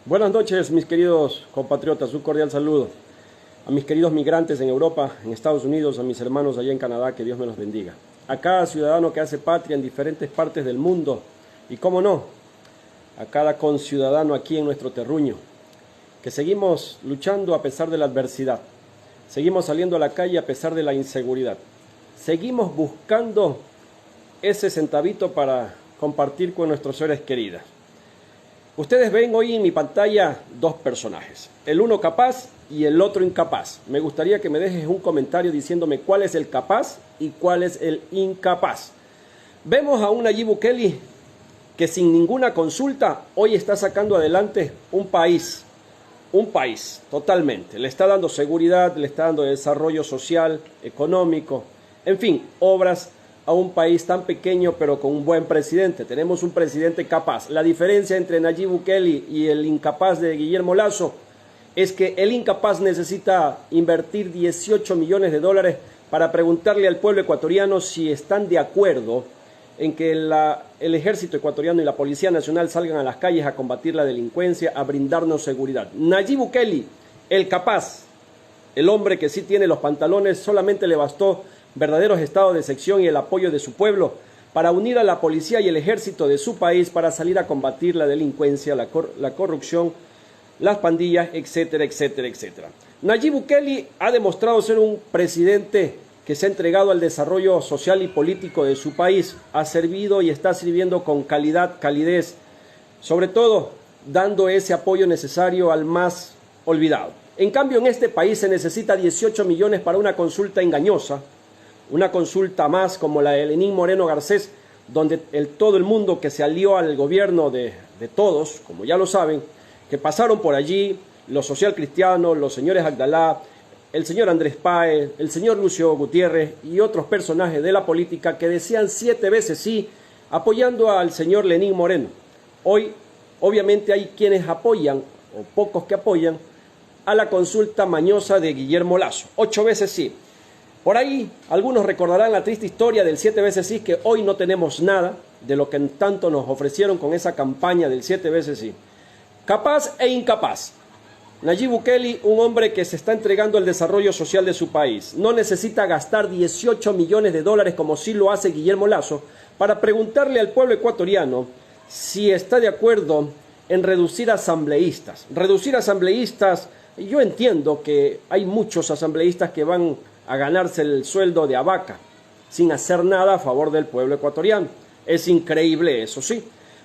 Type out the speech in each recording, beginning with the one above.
Buenas noches, mis queridos compatriotas, un cordial saludo. A mis queridos migrantes en Europa, en Estados Unidos, a mis hermanos allá en Canadá, que Dios me los bendiga. A cada ciudadano que hace patria en diferentes partes del mundo, y cómo no, a cada conciudadano aquí en nuestro terruño, que seguimos luchando a pesar de la adversidad, seguimos saliendo a la calle a pesar de la inseguridad, seguimos buscando ese centavito para compartir con nuestros seres queridos. Ustedes ven hoy en mi pantalla dos personajes, el uno capaz y el otro incapaz. Me gustaría que me dejes un comentario diciéndome cuál es el capaz y cuál es el incapaz. Vemos a un Nayib Bukele que sin ninguna consulta hoy está sacando adelante un país totalmente. Le está dando seguridad, le está dando desarrollo social, económico, en fin, obras a un país tan pequeño pero con un buen presidente. Tenemos un presidente capaz. La diferencia entre Nayib Bukele y el incapaz de Guillermo Lasso es que el incapaz necesita invertir 18 millones de dólares para preguntarle al pueblo ecuatoriano si están de acuerdo en que el ejército ecuatoriano y la Policía Nacional salgan a las calles a combatir la delincuencia, a brindarnos seguridad. Nayib Bukele, el capaz, el hombre que sí tiene los pantalones, solamente le bastó verdaderos estados de sección y el apoyo de su pueblo para unir a la policía y el ejército de su país para salir a combatir la delincuencia, la corrupción, las pandillas, etcétera, etcétera, etcétera. Nayib Bukele ha demostrado ser un presidente que se ha entregado al desarrollo social y político de su país, ha servido y está sirviendo con calidad, calidez, sobre todo dando ese apoyo necesario al más olvidado. En cambio, en este país se necesita 18 millones para una consulta engañosa, una consulta más como la de Lenín Moreno Garcés, donde todo el mundo que se alió al gobierno de todos, como ya lo saben, que pasaron por allí, los socialcristianos, los señores Abdalá, el señor Andrés Páez, el señor Lucio Gutiérrez y otros personajes de la política que decían 7 veces sí, apoyando al señor Lenín Moreno. Hoy, obviamente, hay quienes apoyan, o pocos que apoyan, a la consulta mañosa de Guillermo Lasso. 8 veces sí. Por ahí, algunos recordarán la triste historia del 7 veces sí, que hoy no tenemos nada de lo que tanto nos ofrecieron con esa campaña del 7 veces sí. Capaz e incapaz. Nayib Bukele, un hombre que se está entregando al desarrollo social de su país, no necesita gastar 18 millones de dólares como sí lo hace Guillermo Lasso para preguntarle al pueblo ecuatoriano si está de acuerdo en reducir asambleístas. Reducir asambleístas, yo entiendo que hay muchos asambleístas que van a ganarse el sueldo de Abaca sin hacer nada a favor del pueblo ecuatoriano. Es increíble eso, sí.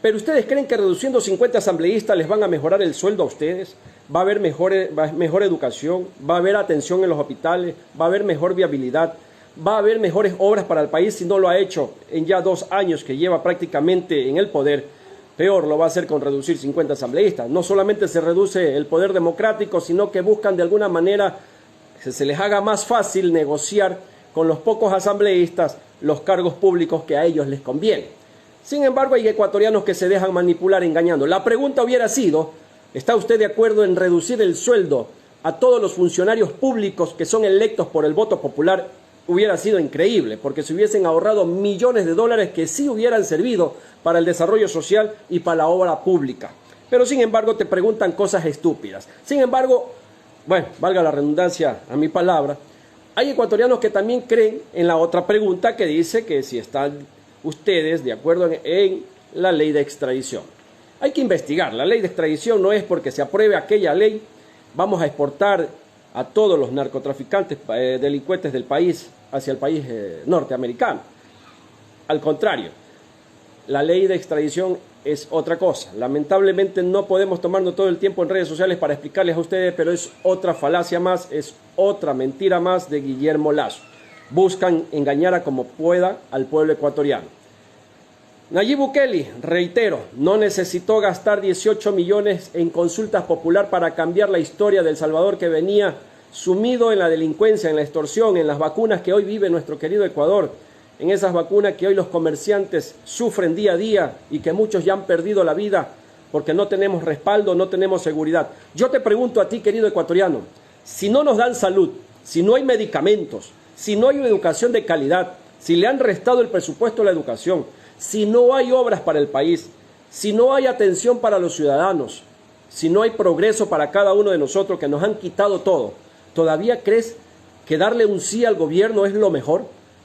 Pero ¿ustedes creen que reduciendo 50 asambleístas les van a mejorar el sueldo a ustedes? ¿Va a haber mejor educación? ¿Va a haber atención en los hospitales? ¿Va a haber mejor viabilidad? ¿Va a haber mejores obras para el país si no lo ha hecho en ya 2 años que lleva prácticamente en el poder? Peor lo va a hacer con reducir 50 asambleístas. No solamente se reduce el poder democrático, sino que buscan de alguna manera que se les haga más fácil negociar con los pocos asambleístas los cargos públicos que a ellos les conviene. Sin embargo, hay ecuatorianos que se dejan manipular engañando. La pregunta hubiera sido, ¿está usted de acuerdo en reducir el sueldo a todos los funcionarios públicos que son electos por el voto popular? Hubiera sido increíble, porque se hubiesen ahorrado millones de dólares que sí hubieran servido para el desarrollo social y para la obra pública. Pero sin embargo te preguntan cosas estúpidas. Sin embargo, bueno, valga la redundancia a mi palabra, hay ecuatorianos que también creen en la otra pregunta que dice que si están ustedes de acuerdo en la ley de extradición. Hay que investigar. La ley de extradición no es porque se apruebe aquella ley, vamos a exportar a todos los narcotraficantes, delincuentes del país hacia el país norteamericano. Al contrario, la ley de extradición es otra cosa. Lamentablemente no podemos tomarnos todo el tiempo en redes sociales para explicarles a ustedes, pero es otra falacia más, es otra mentira más de Guillermo Lasso. Buscan engañar a como pueda al pueblo ecuatoriano. Nayib Bukele, reitero, no necesitó gastar 18 millones en consultas popular para cambiar la historia de El Salvador, que venía sumido en la delincuencia, en la extorsión, en las vacunas que hoy vive nuestro querido Ecuador, en esas vacunas que hoy los comerciantes sufren día a día y que muchos ya han perdido la vida porque no tenemos respaldo, no tenemos seguridad. Yo te pregunto a ti, querido ecuatoriano, si no nos dan salud, si no hay medicamentos, si no hay una educación de calidad, si le han restado el presupuesto a la educación, si no hay obras para el país, si no hay atención para los ciudadanos, si no hay progreso para cada uno de nosotros, que nos han quitado todo, ¿todavía crees que darle un sí al gobierno es lo mejor?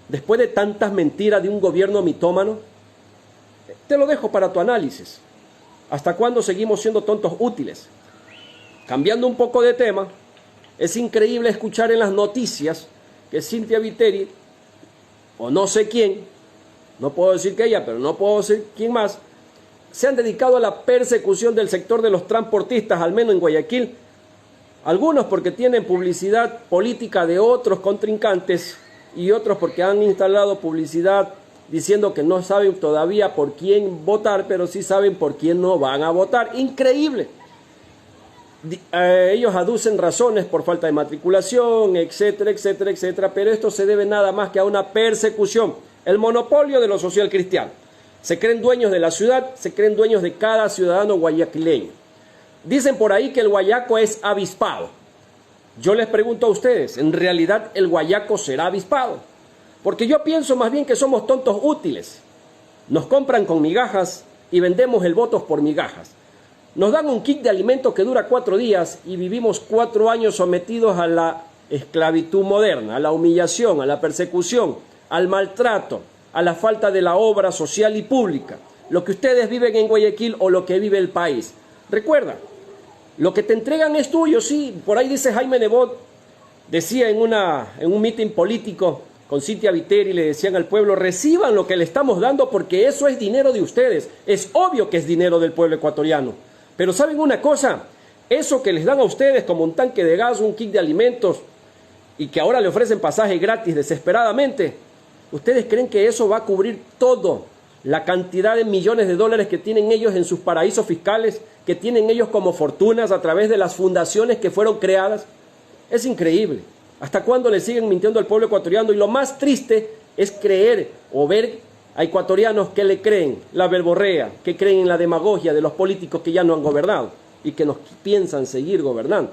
Después de tantas mentiras de un gobierno mitómano, te lo dejo para tu análisis. ¿Hasta cuándo seguimos siendo tontos útiles? Cambiando un poco de tema, es increíble escuchar en las noticias que Cynthia Viteri, o no sé quién, no puedo decir que ella, pero no puedo decir quién más, se han dedicado a la persecución del sector de los transportistas, al menos en Guayaquil. Algunos porque tienen publicidad política de otros contrincantes y otros porque han instalado publicidad diciendo que no saben todavía por quién votar, pero sí saben por quién no van a votar. Increíble. Ellos aducen razones por falta de matriculación, etcétera, etcétera, etcétera, pero esto se debe nada más que a una persecución. El monopolio de lo social cristiano. Se creen dueños de la ciudad, se creen dueños de cada ciudadano guayaquileño. Dicen por ahí que el guayaco es avispado. Yo les pregunto a ustedes, ¿en realidad el guayaco será avispado? Porque yo pienso más bien que somos tontos útiles. Nos compran con migajas y vendemos el voto por migajas. Nos dan un kit de alimento que dura 4 días y vivimos 4 años sometidos a la esclavitud moderna, a la humillación, a la persecución, al maltrato, a la falta de la obra social y pública. Lo que ustedes viven en Guayaquil o lo que vive el país. Recuerda, lo que te entregan es tuyo, sí. Por ahí dice Jaime Nebot, decía en un mitin político con Cynthia Viteri, le decían al pueblo, reciban lo que le estamos dando porque eso es dinero de ustedes. Es obvio que es dinero del pueblo ecuatoriano. Pero ¿saben una cosa? Eso que les dan a ustedes como un tanque de gas, un kit de alimentos y que ahora le ofrecen pasaje gratis desesperadamente, ¿ustedes creen que eso va a cubrir todo la cantidad de millones de dólares que tienen ellos en sus paraísos fiscales, que tienen ellos como fortunas a través de las fundaciones que fueron creadas? Es increíble. ¿Hasta cuándo le siguen mintiendo al pueblo ecuatoriano? Y lo más triste es creer o ver a ecuatorianos que le creen la verborrea, que creen en la demagogia de los políticos que ya no han gobernado y que nos piensan seguir gobernando.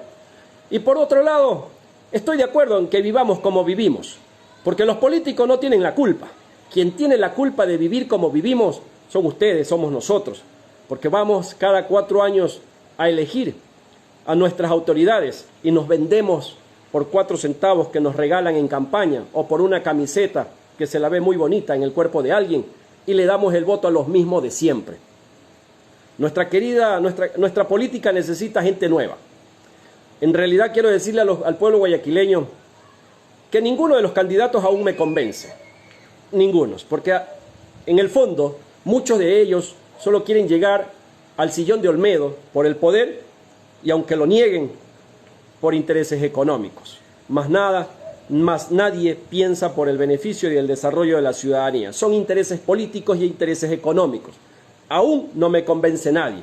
Y por otro lado, estoy de acuerdo en que vivamos como vivimos, porque los políticos no tienen la culpa. Quien tiene la culpa de vivir como vivimos son ustedes, somos nosotros, porque vamos cada 4 años a elegir a nuestras autoridades y nos vendemos por 4 centavos que nos regalan en campaña o por una camiseta que se la ve muy bonita en el cuerpo de alguien y le damos el voto a los mismos de siempre. Nuestra política necesita gente nueva. En realidad quiero decirle al pueblo guayaquileño que ninguno de los candidatos aún me convence. Ningunos, porque en el fondo muchos de ellos solo quieren llegar al sillón de Olmedo por el poder y aunque lo nieguen por intereses económicos. Más nadie piensa por el beneficio y el desarrollo de la ciudadanía. Son intereses políticos y intereses económicos. Aún no me convence nadie.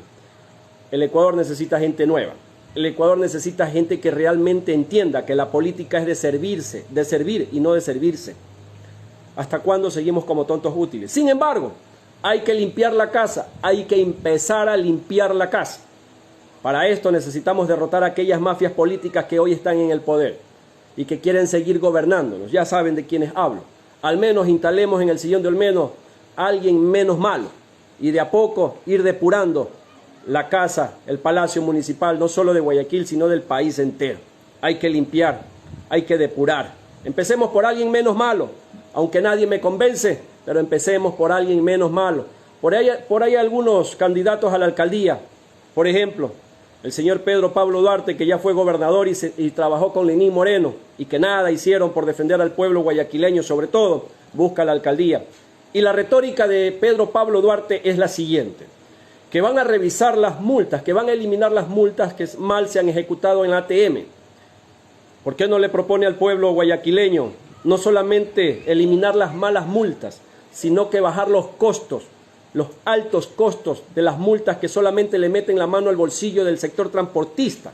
El Ecuador necesita gente nueva. El Ecuador necesita gente que realmente entienda que la política es de servir y no de servirse. ¿Hasta cuándo seguimos como tontos útiles? Sin embargo, hay que limpiar la casa, hay que empezar a limpiar la casa. Para esto necesitamos derrotar a aquellas mafias políticas que hoy están en el poder y que quieren seguir gobernándonos. Ya saben de quiénes hablo. Al menos instalemos en el sillón de Olmedo a alguien menos malo y de a poco ir depurando la casa, el palacio municipal, no solo de Guayaquil, sino del país entero. Hay que limpiar, hay que depurar. Empecemos por alguien menos malo, aunque nadie me convence, pero empecemos por alguien menos malo. Por ahí algunos candidatos a la alcaldía, por ejemplo, el señor Pedro Pablo Duarte, que ya fue gobernador y trabajó con Lenín Moreno, y que nada hicieron por defender al pueblo guayaquileño, sobre todo, busca la alcaldía. Y la retórica de Pedro Pablo Duarte es la siguiente: que van a revisar las multas, que van a eliminar las multas que mal se han ejecutado en ATM. ¿Por qué no le propone al pueblo guayaquileño no solamente eliminar las malas multas, sino que bajar los costos, los altos costos de las multas que solamente le meten la mano al bolsillo del sector transportista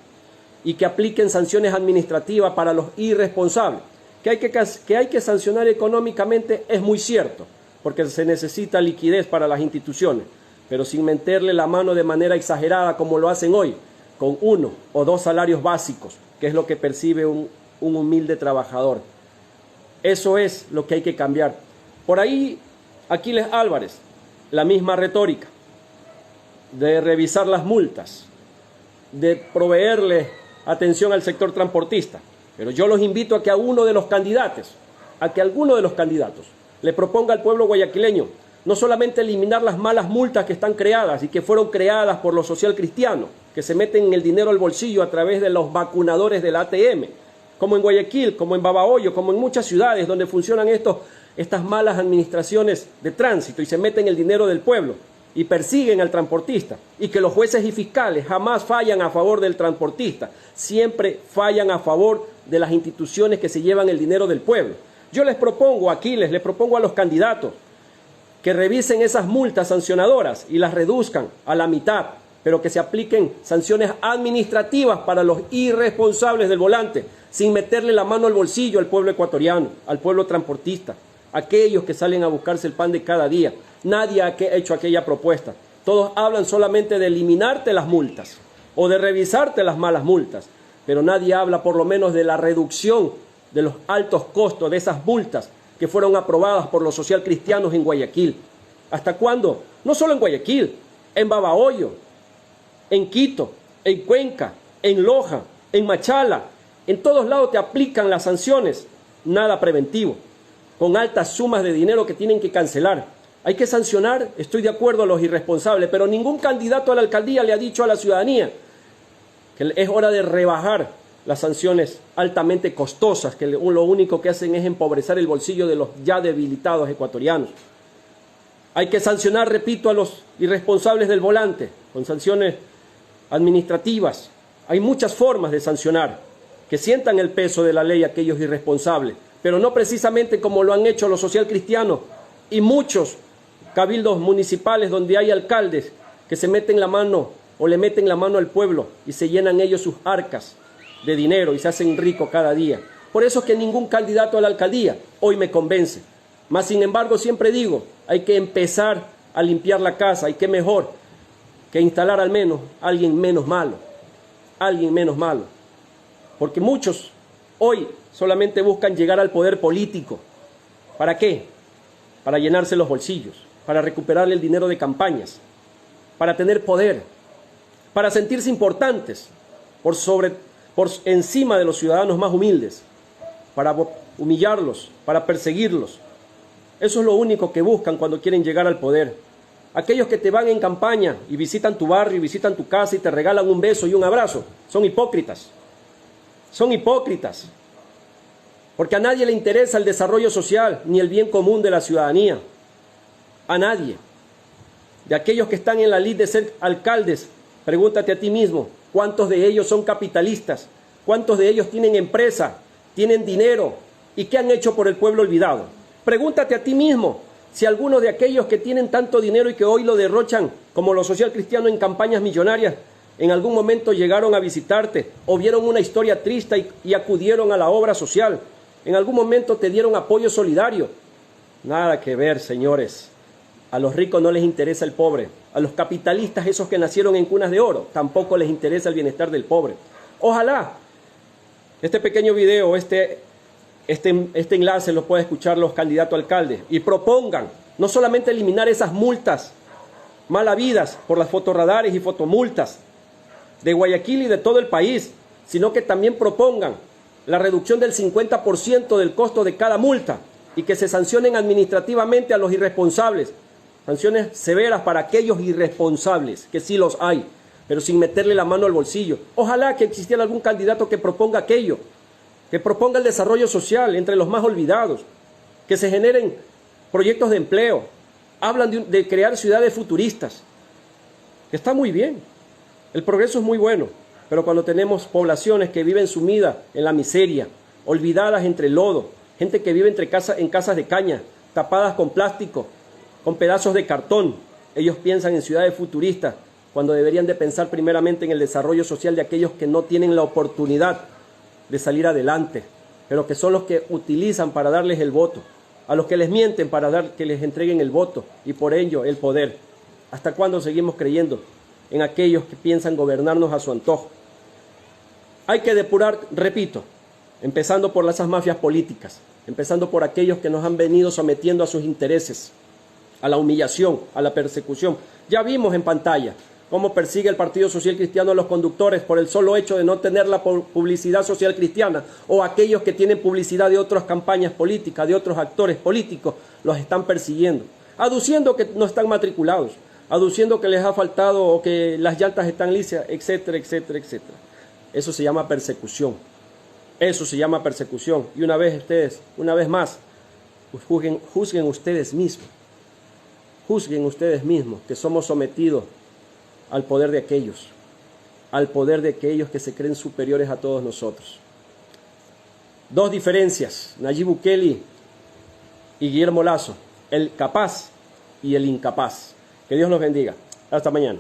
y que apliquen sanciones administrativas para los irresponsables? Que hay que sancionar económicamente es muy cierto, porque se necesita liquidez para las instituciones, pero sin meterle la mano de manera exagerada como lo hacen hoy, con 1 o 2 salarios básicos, que es lo que percibe un humilde trabajador. Eso es lo que hay que cambiar. Por ahí, Aquiles Álvarez, la misma retórica de revisar las multas. de proveerle atención al sector transportista. Pero yo los invito a que alguno de los candidatos le proponga al pueblo guayaquileño no solamente eliminar las malas multas que están creadas y que fueron creadas por los socialcristianos, que se meten el dinero al bolsillo a través de los vacunadores del ATM, como en Guayaquil, como en Babahoyo, como en muchas ciudades donde funcionan estas malas administraciones de tránsito y se meten el dinero del pueblo y persiguen al transportista, y que los jueces y fiscales jamás fallan a favor del transportista, siempre fallan a favor de las instituciones que se llevan el dinero del pueblo. Yo les propongo a los candidatos que revisen esas multas sancionadoras y las reduzcan a la mitad, pero que se apliquen sanciones administrativas para los irresponsables del volante, sin meterle la mano al bolsillo al pueblo ecuatoriano, al pueblo transportista, aquellos que salen a buscarse el pan de cada día. Nadie ha hecho aquella propuesta. Todos hablan solamente de eliminarte las multas o de revisarte las malas multas, pero nadie habla por lo menos de la reducción de los altos costos de esas multas que fueron aprobadas por los socialcristianos en Guayaquil. ¿Hasta cuándo? No solo en Guayaquil, en Babahoyo, en Quito, en Cuenca, en Loja, en Machala, en todos lados te aplican las sanciones, nada preventivo, con altas sumas de dinero que tienen que cancelar. Hay que sancionar, estoy de acuerdo, a los irresponsables, pero ningún candidato a la alcaldía le ha dicho a la ciudadanía que es hora de rebajar las sanciones altamente costosas, que lo único que hacen es empobrecer el bolsillo de los ya debilitados ecuatorianos. Hay que sancionar, repito, a los irresponsables del volante, con sanciones administrativas. Hay muchas formas de sancionar, que sientan el peso de la ley aquellos irresponsables, pero no precisamente como lo han hecho los socialcristianos y muchos cabildos municipales donde hay alcaldes que se meten la mano o le meten la mano al pueblo y se llenan ellos sus arcas de dinero y se hacen ricos cada día. Por eso es que ningún candidato a la alcaldía hoy me convence. Mas, sin embargo, siempre digo, hay que empezar a limpiar la casa, y qué mejor que instalar al menos a alguien menos malo, porque muchos hoy solamente buscan llegar al poder político. ¿Para qué? Para llenarse los bolsillos, para recuperar el dinero de campañas, para tener poder, para sentirse importantes por encima de los ciudadanos más humildes, para humillarlos, para perseguirlos. Eso es lo único que buscan cuando quieren llegar al poder. Aquellos que te van en campaña y visitan tu barrio, y visitan tu casa y te regalan un beso y un abrazo, son hipócritas. Son hipócritas. Porque a nadie le interesa el desarrollo social ni el bien común de la ciudadanía. A nadie. De aquellos que están en la lid de ser alcaldes, pregúntate a ti mismo, ¿cuántos de ellos son capitalistas? ¿Cuántos de ellos tienen empresa, tienen dinero? ¿Y qué han hecho por el pueblo olvidado? Pregúntate a ti mismo si algunos de aquellos que tienen tanto dinero y que hoy lo derrochan, como los socialcristianos en campañas millonarias, en algún momento llegaron a visitarte o vieron una historia triste y acudieron a la obra social. En algún momento te dieron apoyo solidario. Nada que ver, señores. A los ricos no les interesa el pobre. A los capitalistas, esos que nacieron en cunas de oro, tampoco les interesa el bienestar del pobre. Ojalá este pequeño video, este enlace lo puedan escuchar los candidatos a alcaldes y propongan no solamente eliminar esas multas mal habidas por las fotorradares y fotomultas de Guayaquil y de todo el país, sino que también propongan la reducción del 50% del costo de cada multa y que se sancionen administrativamente a los irresponsables. Sanciones severas para aquellos irresponsables, que sí los hay, pero sin meterle la mano al bolsillo. Ojalá que existiera algún candidato que proponga aquello, que proponga el desarrollo social entre los más olvidados, que se generen proyectos de empleo. Hablan de crear ciudades futuristas, que está muy bien, el progreso es muy bueno, pero cuando tenemos poblaciones que viven sumidas en la miseria, olvidadas entre el lodo, gente que vive en casas de caña, tapadas con plástico, con pedazos de cartón, ellos piensan en ciudades futuristas, cuando deberían de pensar primeramente en el desarrollo social de aquellos que no tienen la oportunidad de salir adelante, pero que son los que utilizan para darles el voto, a los que les mienten para que les entreguen el voto y por ello el poder. ¿Hasta cuándo seguimos creyendo en aquellos que piensan gobernarnos a su antojo? Hay que depurar, repito, empezando por esas mafias políticas, empezando por aquellos que nos han venido sometiendo a sus intereses, a la humillación, a la persecución. Ya vimos en pantalla cómo persigue el Partido Social Cristiano a los conductores por el solo hecho de no tener la publicidad social cristiana, o aquellos que tienen publicidad de otras campañas políticas, de otros actores políticos, los están persiguiendo, aduciendo que no están matriculados, aduciendo que les ha faltado o que las llantas están lisas, etcétera, etcétera, etcétera. Eso se llama persecución. Eso se llama persecución. Y una vez más, juzguen ustedes mismos. Juzguen ustedes mismos que somos sometidos al poder de aquellos que se creen superiores a todos nosotros. Dos diferencias, Nayib Bukele y Guillermo Lasso, el capaz y el incapaz. Que Dios los bendiga. Hasta mañana.